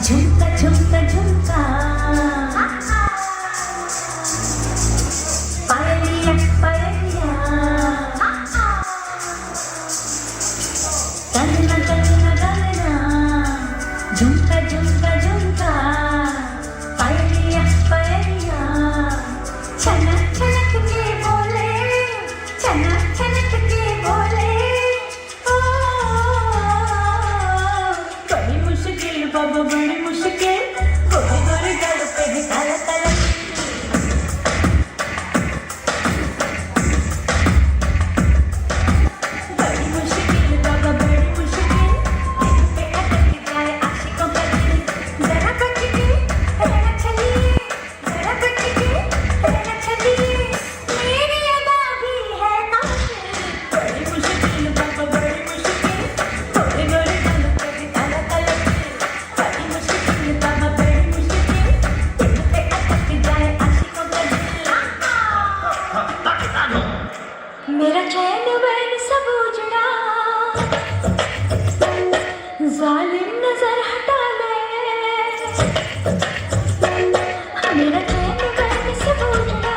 झुमका झुमका झुमका पायलिया पायलिया गलना गलना गलना झुमका झुमका झुमका पायलिया पायलिया छनक छनक के बोले छनक छनक के बोले ओ बड़ी मुश्किल बाबा बड़ी मुश्किल गोरे गोरे गाल पे है काला काला बड़ी मुश्किल बाबा बड़ी मुश्किल दिल पे अटक जाए आशिकों का दिल जरा बच के रहना चलिए जरा बच के रहना चलिए मेरी अदा भी है नामुमकिन बड़ी मुश्किल बाबा बड़ी मुश्किल गोरे गोरे गाल पे है काला काला बड़ी मुश्किल बाबा बड़ी मुश्किल दिल पे अटक जाए आशिकों का दिल मेरा चैन बैन सब उजड़ा जालिम नजर हटा ले मेरा चैन बैन सब उजड़ा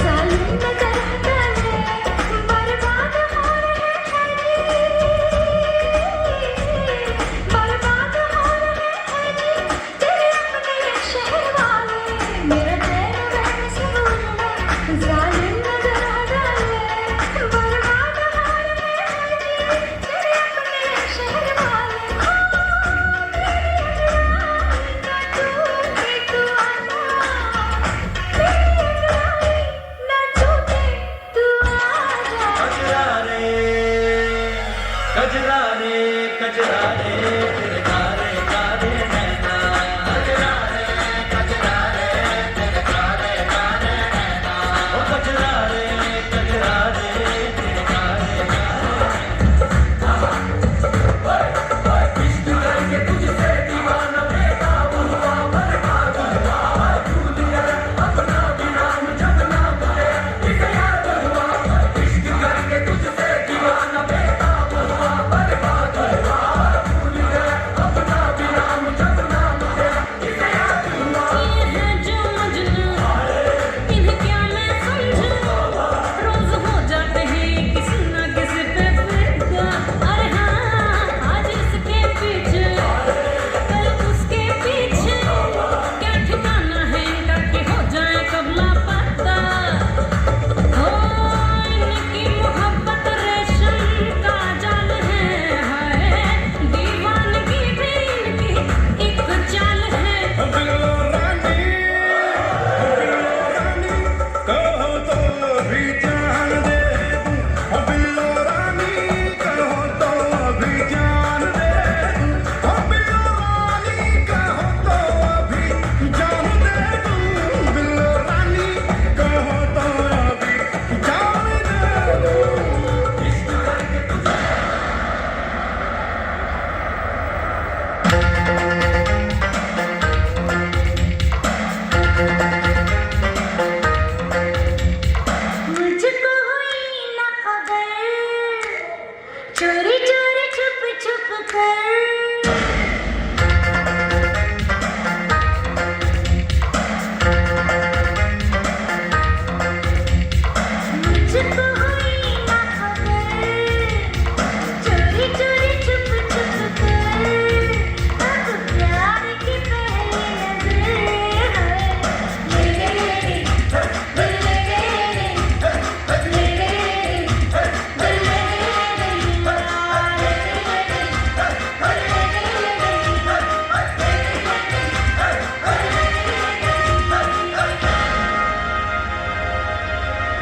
जालिम नजर हटा ले बर्बाद हो रहे हैं बर्बाद हो रहे हैं तेरे अपने शहर वाले मेरा चैन बैन सब उजड़ा जालिम नजर हटा ले बर्बाद हो रहे हैं तेरे अपने शहर वाले तू आना मेरी अंगड़ाई ना छूटे तू आजा कजरा रे कजरा रे कजरा रे तेरे कारे कारे नैना कजरा रे तेरे कारे कारे नैना ओ कजरा रे तेरे कारे कारे इश्क करके तुझसे दीवाना बेकाबू हुआ बर्बाद हुआ भूल गया अपना भी नाम जब नाम ले इसे याद हुआ इश्क करके तुझसे दीवाना बेकाबू हुआ बर्बाद हुआ भूल गया अपना भी नाम जब नाम ले इसे याद हुआ ये है जो मजनू इन्हें क्या मैं समझूं रोज हो जाते हैं किसी ना किसी पे फिदा अरे हाँ आज इसके पीछे कल उसके पीछे क्या ठिकाना है इनका कि हो जाए कब लापता हो इनकी मोहब्बत रेशम का जाल है हाय दीवानगी भी इनकी एक चाल है बिल्लो रानी कहो तो भी जान दे दूं बिल्लो रानी कहो तो भी जान दे दूं बिल्लो रानी कहो तो भी जान दे दूं बिल्लो रानी कहो तो भी जान दे दूं मुझको हुई न खबर चोरी चोरी छुप छुप कर